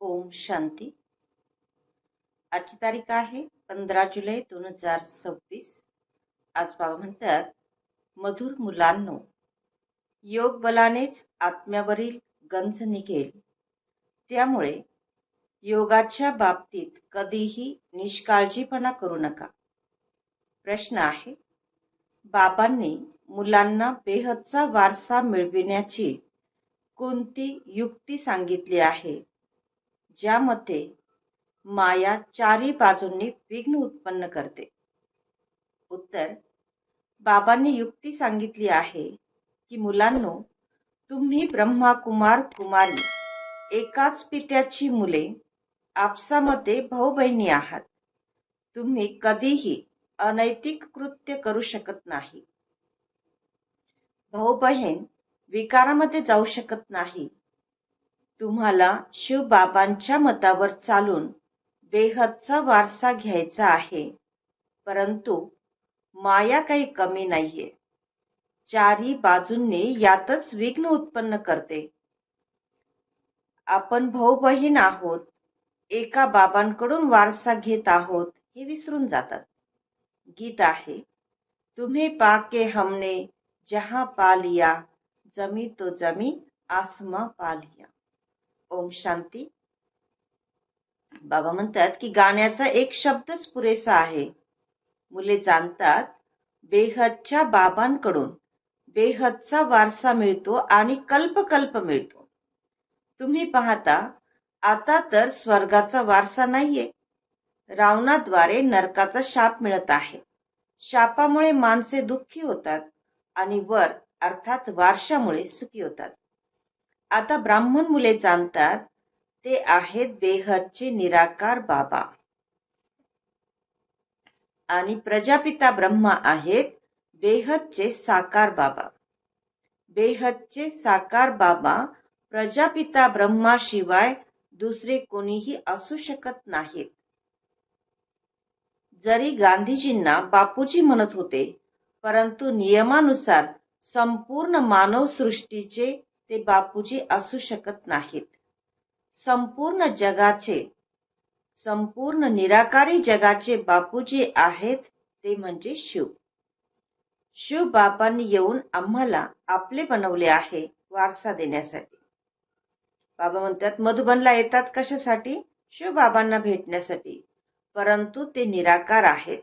ओम शांती. आजची तारीख आहे 15 जुलै 2026. आज बाबा म्हणतात, मधुर मुलांनो, योग बलानेच आत्म्यावरील गंज निघेल. त्यामुळे योगाच्या बाबतीत कधीही निष्काळजीपणा करू नका. प्रश्न आहे, बाबांनी मुलांना बेहदचा वारसा मिळविण्याची कोणती युक्ती सांगितली आहे, ज्यामध्ये माया चारी बाजूंनी विघ्न उत्पन्न करते? उत्तर, बाबांनी युक्ती सांगितली आहे की मुलांनो, तुम्ही ब्रह्मा कुमार कुमारी एकाच पित्याची मुले आपसामध्ये भाऊ बहिणी आहात. तुम्ही कधीही अनैतिक कृत्य करू शकत नाही. भाऊ बहीण विकारामध्ये जाऊ शकत नाही. तुम्हाला शिवबाबांच्या मतावर चालून बेहदचा वारसा घ्यायचा आहे, परंतु माया काही कमी नाहीये. चारी बाजूंनी यातच विघ्न उत्पन्न करते. आपण भाऊ बहीण आहोत, एका बाबांकडून वारसा घेत आहोत हे विसरून जातात. गीत आहे, तुम्हें पाके हमने जहां पा लिया, जमी तो जमी आसमां पा लिया. ओम शांती. बाबा म्हणतात की गाण्याचा एक शब्दच पुरेसा आहे. मुले जाणतात, बेहदच्या बाबांकडून बेहदचा वारसा मिळतो आणि कल्पकल्प मिळतो. तुम्ही पाहता, आता तर स्वर्गाचा वारसा नाहीये. रावणाद्वारे नरकाचा शाप मिळत आहे. शापामुळे माणसे दुःखी होतात आणि वर अर्थात वारशामुळे सुखी होतात. आता ब्राह्मण मुले जाणतात, ते आहेत बेहदचे निराकार बाबा आणि प्रजापिता ब्रह्मा आहेत बेहदचे साकार बाबा. बेहदचे साकार बाबा प्रजापिता ब्रह्माशिवाय दुसरे कोणीही असू शकत नाहीत. जरी गांधीजींना बापूजी म्हणत होते, परंतु नियमानुसार संपूर्ण मानवसृष्टीचे ते बापूजी असू शकत नाहीत. संपूर्ण जगाचे, संपूर्ण निराकारी जगाचे बापूजी आहेत ते म्हणजे शिव. शिव बाबांनी येऊन आम्हाला आपले बनवले आहे वारसा देण्यासाठी. बाबा म्हणतात, मधुबनला येतात कशासाठी? शिव बाबांना भेटण्यासाठी, परंतु ते निराकार आहेत.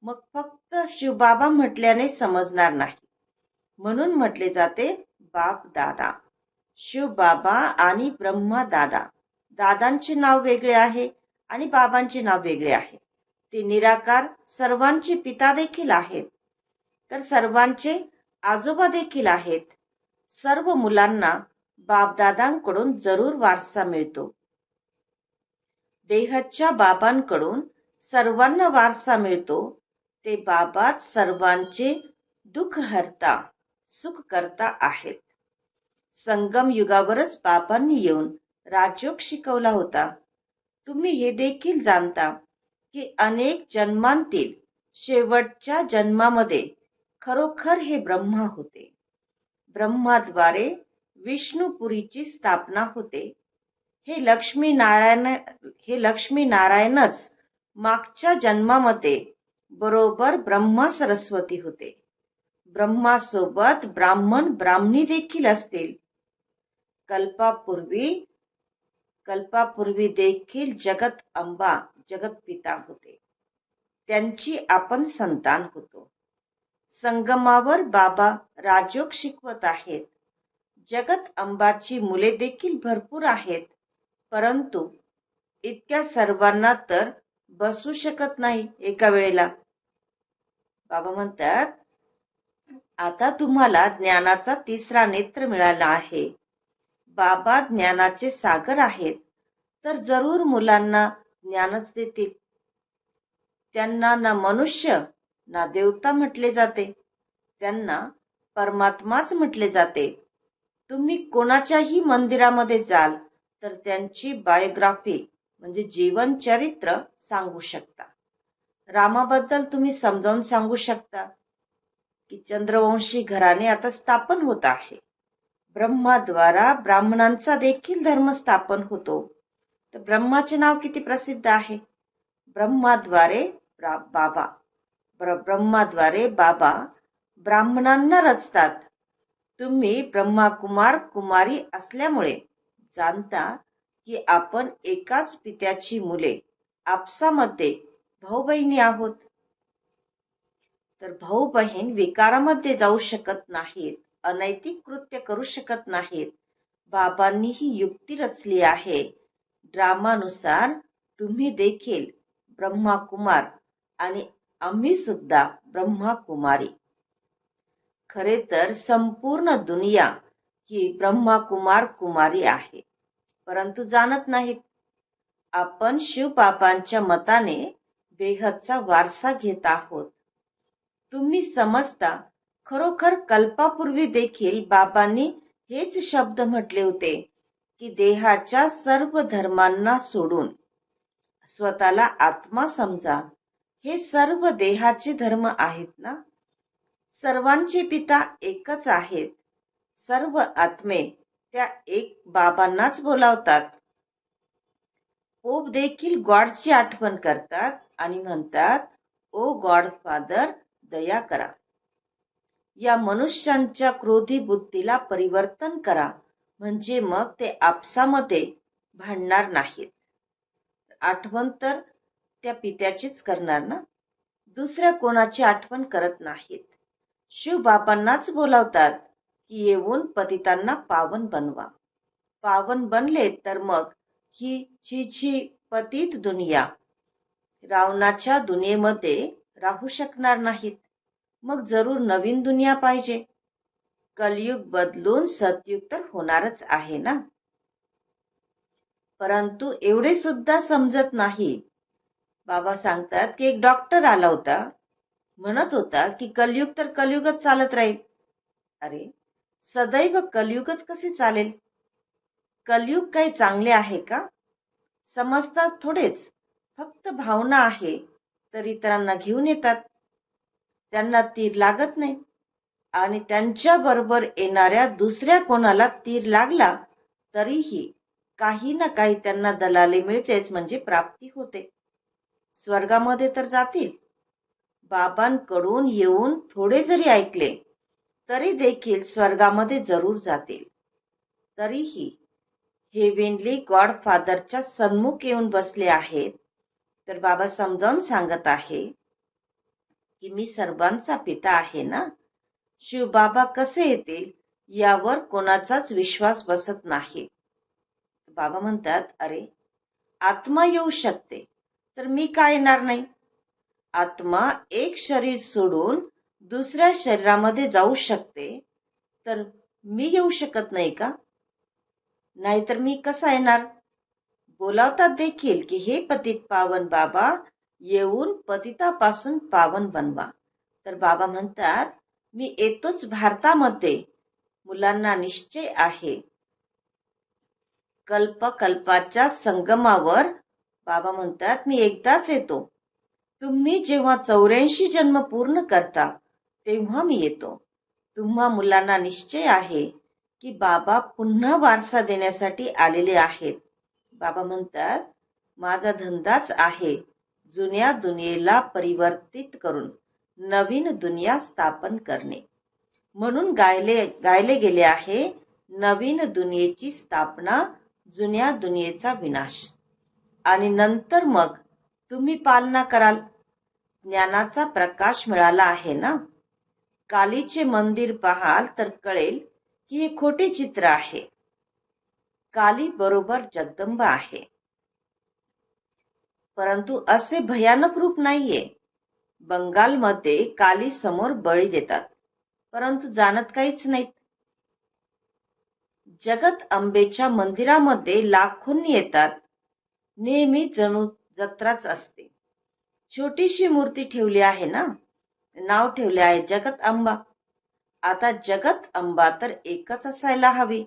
मग फक्त शिवबाबा म्हटल्याने समजणार नाही, म्हणून म्हटले जाते बाप दादा. शिवबाबा आणि ब्रह्मा दादा. दादांचे नाव वेगळे आहे आणि बाबांचे नाव वेगळे आहे. ते निराकार सर्वांचे पिता देखील आहेत, तर सर्वांचे आजोबा देखील आहेत. सर्व मुलांना बापदादांकडून जरूर वारसा मिळतो. बेहदच्या बाबांकडून सर्वांना वारसा मिळतो. ते बाबाच सर्वांचे दुःख हरता, सुख करता आहेत. संगम युगावरच बाबांनी येऊन राजयोग शिकवला होता. तुम्ही हे देखील जाणता की अनेक जन्मांतील शेवटच्या जन्मामध्ये खरोखर हे ब्रह्मा होते. ब्रह्माद्वारे विष्णुपुरीची स्थापना होते. हे लक्ष्मी नारायणच मागच्या जन्मामध्ये बरोबर ब्रह्मा सरस्वती होते. ब्रह्मासोबत ब्राह्मण ब्राह्मणी देखील असतील. कल्पापूर्वी देखील जगत अंबा जगत पिता होते. त्यांची आपण संतान होतो. संगमावर बाबा राजयोग शिकवत आहेत. जगत अंबाची मुले देखील भरपूर आहेत, परंतु इतक्या सर्वांना तर बसू शकत नाही एका वेळेला. बाबा म्हणतात, आता तुम्हाला ज्ञानाचा तिसरा नेत्र मिळाला आहे. बाबा ज्ञानाचे सागर आहेत, तर जरूर मुलांना ज्ञानच देतील. त्यांना ना मनुष्य ना देवता म्हटले जाते, त्यांना परमात्माच म्हटले जाते. तुम्ही कोणाच्याही मंदिरामध्ये जाल तर त्यांची बायोग्राफी म्हणजे जीवन चरित्र सांगू शकता. रामाबद्दल तुम्ही समजावून सांगू शकता की चंद्रवंशी घराणे आता स्थापन होत आहे. ब्रह्माद्वारा ब्राह्मणांचा देखील धर्म स्थापन होतो. तर ब्रह्माचे नाव किती प्रसिद्ध आहे. ब्रह्माद्वारे बाबा. ब्रह्माद्वारे बाबा ब्राह्मणांना रचतात. तुम्ही ब्रह्माकुमार कुमारी असल्यामुळे जाणता की आपण एकाच पित्याची मुले, आपसामध्ये भाऊ बहिणी आहोत. तर भाऊ बहीण विकारामध्ये जाऊ शकत नाहीत, अनैतिक कृत्य करू शकत नाहीत. बाबांनी ही युक्ती रचली आहे. ड्रामानुसार तुम्ही देखील ब्रह्माकुमार आणि आम्ही सुद्धा ब्रह्माकुमारी. खरे तर संपूर्ण दुनिया ही ब्रह्माकुमार कुमारी आहे, परंतु जाणत नाहीत. आपण शिवबाबांच्या मताने बेहदचा वारसा घेत आहोत. तुम्ही समजता खरोखर कल्पापूर्वी देखील बाबांनी हेच शब्द म्हटले होते की देहाच्या सर्व धर्मांना सोडून स्वतःला आत्मा समजा. हे सर्व देहाचे धर्म आहेत ना. सर्वांचे पिता एकच आहेत. सर्व आत्मे त्या एक बाबांनाच बोलावतात. पोप देखील गॉडची आठवण करतात आणि म्हणतात, ओ गॉड फादर, दया करा. या मनुष्यांच्या क्रोधी बुद्धीला परिवर्तन करा, म्हणजे मग ते आपसामध्ये भांडणार नाहीत. आठवण तर त्या पित्याचीच करणार ना, दुसऱ्या कोणाची आठवण करत नाहीत. शिवबाबांनाच बोलावतात की येऊन पतितांना पावन बनवा. पावन बनले तर मग ही छी पतित दुनिया रावणाच्या दुनियेमध्ये राहू शकणार नाहीत. मग जरूर नवीन दुनिया पाहिजे. कलयुग बदलून सतयुग तर होणारच आहे ना. परंतु एवढे सुद्धा समजत नाही. बाबा सांगतात की एक डॉक्टर आला होता, म्हणत होता की कलयुग तर कलयुगच चालत राहील. अरे, सदैव कलयुगच कसे चालेल. कलयुग काही चांगले आहे का. समजतात थोडेच, फक्त भावना आहे तर इतरांना घेऊन येतात. त्यांना तीर लागत नाही आणि त्यांच्या बरोबर येणाऱ्या दुसऱ्या कोणाला तीर लागला तरीही काही ना काही त्यांना दलाली मिळतेच, म्हणजे प्राप्ती होते. स्वर्गामध्ये तर जातील. बाबांकडून येऊन थोडे जरी ऐकले तरी देखील स्वर्गामध्ये जरूर जातील. तरीही हेवेनली गॉडफादरच्या सन्मुख येऊन बसले आहेत. तर बाबा समजावून सांगत आहे की मी सर्वांचा पिता आहे ना. शिवबाबा कसे येतील यावर कोणाचाच विश्वास बसत नाही. बाबा म्हणतात, अरे, आत्मा येऊ शकते तर मी का येणार नाही. आत्मा एक शरीर सोडून दुसऱ्या शरीरामध्ये जाऊ शकते तर मी येऊ शकत नाही का. नाहीतर मी कसा येणार. बोलावतात देखील की हे पतित पावन बाबा, येऊन पतितापासून पावन बनवा. तर बाबा म्हणतात, मी येतोच भारतामध्ये. मुलांना निश्चय आहे. कल्पकल्पाच्या संगमावर बाबा म्हणतात, मी एकदाच येतो. तुम्ही जेव्हा 84 जन्म पूर्ण करता तेव्हा मी येतो. तुम्हा मुलांना निश्चय आहे की बाबा पुन्हा वारसा देण्यासाठी आलेले आहेत. बाबा म्हणतात, माझा धंदाच आहे जुन्या दुनियेला परिवर्तित करून नवीन दुनिया स्थापन करणे. म्हणून गायले गेले आहे, नवीन दुनियेची स्थापना, जुन्या दुनियेचा विनाश. आणि नंतर मग तुम्ही पालना कराल. ज्ञानाचा प्रकाश मिळाला आहे ना. कालीचे मंदिर पाहाल तर कळेल की हे खोटे चित्र आहे. काली बरोबर जगदंबा आहे, परंतु असे भयानक रूप नाहीये. बंगालमध्ये काली समोर बळी देतात, परंतु जाणत काहीच नाहीत. जगत अंबेच्या मंदिरामध्ये लाखोंनी येतात. नेहमी जणू जत्राच असते. छोटीशी मूर्ती ठेवली आहे ना, नाव ठेवले आहे जगत अंबा. आता जगत अंबा तर एकच असायला हवी.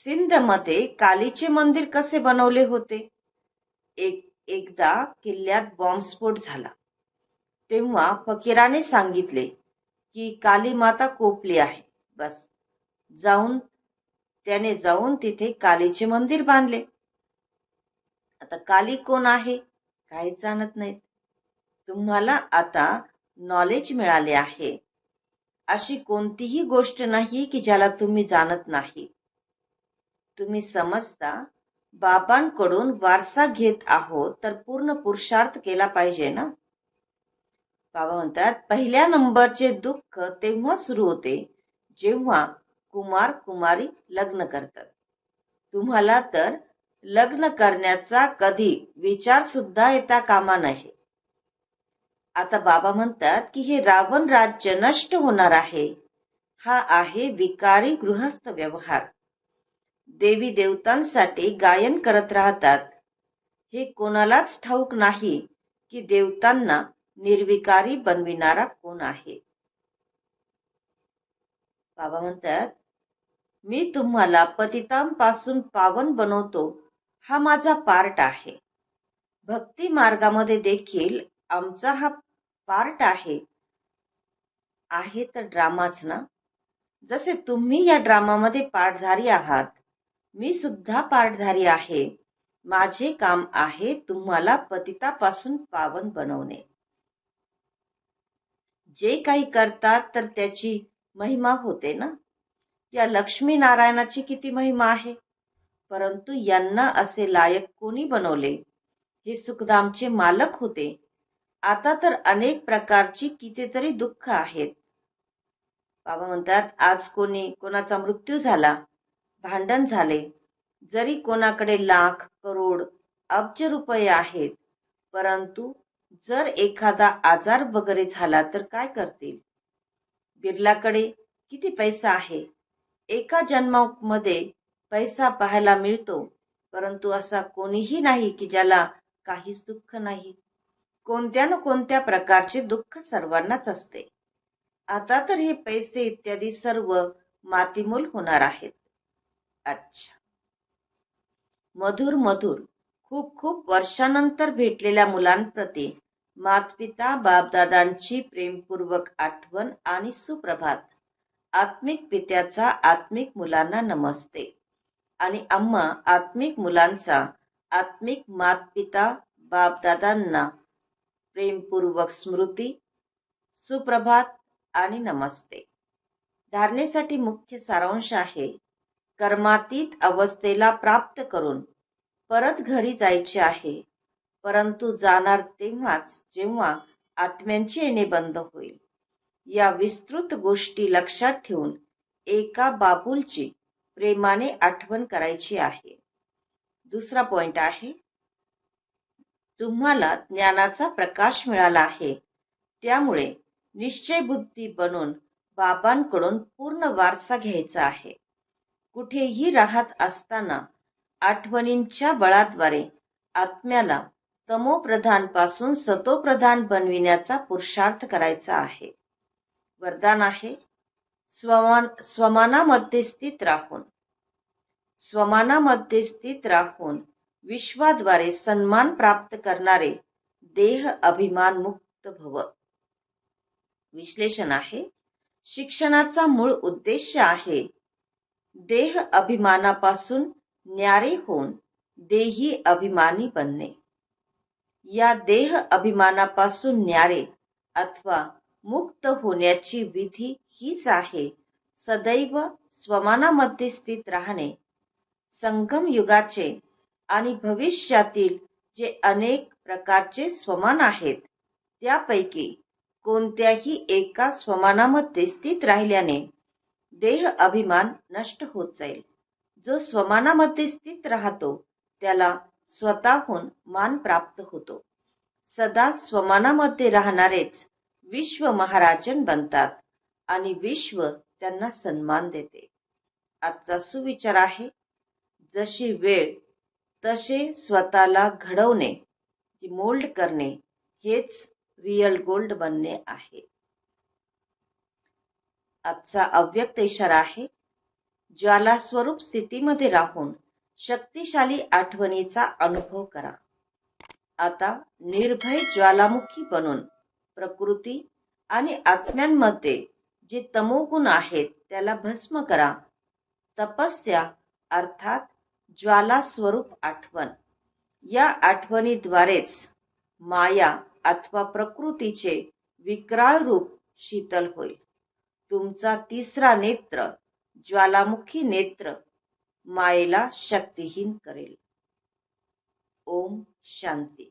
सिंधमध्ये कालीचे मंदिर कसे बनवले होते. एकदा किल्ल्यात बॉम्बस्फोट झाला तेव्हा फकीराने सांगितले की काली माता कोपली आहे. बस त्याने जाऊन तिथे कालीचे मंदिर बांधले. आता काली कोण आहे काहीच जाणत नाहीत. तुम्हाला आता नॉलेज मिळाले आहे. अशी कोणतीही गोष्ट नाही की ज्याला तुम्ही जाणत नाही. तुम्ही समजता बाबांकडून वारसा घेत आहोत तर पूर्ण पुरुषार्थ केला पाहिजे ना. बाबा म्हणतात पहिल्या नंबरचे दुःख तेव्हा सुरू होते जेव्हा कुमार कुमारी लग्न करतात. तुम्हाला तर लग्न करण्याचा कधी विचार सुद्धा येता कामा नये. आता बाबा म्हणतात की हे रावण राज्य नष्ट होणार आहे. हा आहे विकारी गृहस्थ व्यवहार. देवी देवतांसाठी गायन करत राहतात. हे कोणालाच ठाऊक नाही की देवतांना निर्विकारी बनविणारा कोण आहे. बाबा म्हणतात मी तुम्हाला पतितांपासून पावन बनवतो हा माझा पार्ट आहे. भक्ती मार्गामध्ये देखील आमचा हा पार्ट आहे. आहे तर ड्रामाच ना. जसे तुम्ही या ड्रामामध्ये पार्टधारी आहात, मी सुद्धा पार्टधारी आहे. माझे काम आहे तुम्हाला पतितापासून पावन बनवणे. जे काही करतात तर त्याची महिमा होते ना. या लक्ष्मी नारायणाची किती महिमा आहे. परंतु यांना असे लायक कोणी बनवले. हे सुखधामचे मालक होते. आता तर अनेक प्रकारची कितीतरी दुःख आहेत. बाबा म्हणतात आज कोणाचा मृत्यू झाला, भांडण झाले, जरी कोणाकडे लाख करोड अब्ज रुपये आहेत, परंतु जर एखादा आजार वगैरे झाला तर काय करतील. बिर्लाकडे किती पैसा आहे, एका जन्मामध्ये पैसा पाहायला मिळतो, परंतु असा कोणीही नाही की ज्याला काहीच दुःख नाही. कोणत्या ना कोणत्या प्रकारचे दुःख सर्वांनाच असते. आता तर हे पैसे इत्यादी सर्व मातीमोल होणार आहेत. अच्छा. मधुर मधुर खूप खूप वर्षानंतर भेटलेल्या मुलांप्रती मातपिता बापदादांची प्रेमपूर्वक आठवण आणि सुप्रभात. आत्मिक पित्याचा आत्मिक मुलांना नमस्ते आणि आम्हा आत्मिक मुलांचा आत्मिक मातपिता बापदादांना प्रेमपूर्वक स्मृती, सुप्रभात आणि नमस्ते. धारणेसाठी मुख्य सारांश आहे कर्मातीत अवस्थेला प्राप्त करून परत घरी जायचे आहे, परंतु जाणार तेव्हाच जेव्हा आत्म्यांचे येणे बंद होईल. या विस्तृत गोष्टी लक्षात ठेवून एका बाबूलची प्रेमाने आठवण करायची आहे. दुसरा पॉइंट आहे तुम्हाला ज्ञानाचा प्रकाश मिळाला आहे, त्यामुळे निश्चयबुद्धी बनून बाबांकडून पूर्ण वारसा घ्यायचा आहे. कुठेही राहत असताना आठवणींच्या बळाद्वारे आत्म्याला तमोप्रधान पासून सतोप्रधान बनविण्याचा पुरुषार्थ करायचा आहे. वरदान आहे स्वमानामध्ये स्थित राहून विश्वाद्वारे सन्मान प्राप्त करणारे देह अभिमान मुक्त भव. विश्लेषण आहे शिक्षणाचा मूळ उद्देश आहे देह अभिमानापासून न्यारे होऊन देही अभिमानी बनणे. या देह अभिमानापासून न्यारे अथवा मुक्त होण्याची विधी हीच आहे सदैव स्वमानामध्ये स्थित राहणे. संगम युगाचे आणि भविष्यातील जे अनेक प्रकारचे स्वमान आहेत, त्यापैकी कोणत्याही एका स्वमानामध्ये स्थित राहिल्याने देह अभिमान नष्ट होत जाईल. जो स्वमानामध्ये स्थित राहतो त्याला स्वतःहून मान प्राप्त होतो. सदा स्वमानामध्ये राहणारेच विश्व महाराजन बनतात आणि विश्व त्यांना सन्मान देते. आजचा सुविचार आहे जशी वेळ तसे स्वतःला घडवणे, मोल्ड करणे हेच रिअल गोल्ड बनणे आहे. आजचा अव्यक्त इशारा आहे ज्वाला स्वरूप स्थितीमध्ये राहून शक्तिशाली आठवणीचा अनुभव करा. आता निर्भय ज्वालामुखी बनून प्रकृती आणि आत्म्यांमध्ये जे तमोगुण आहेत त्याला भस्म करा. तपस्या अर्थात ज्वाला स्वरूप आठवण या आठवणीद्वारेच माया अथवा प्रकृतीचे विक्राळ रूप शीतल होईल. तुमचा तिसरा नेत्र, ज्वालामुखी नेत्र, मायेला शक्तिहीन करेल. ओम शांती.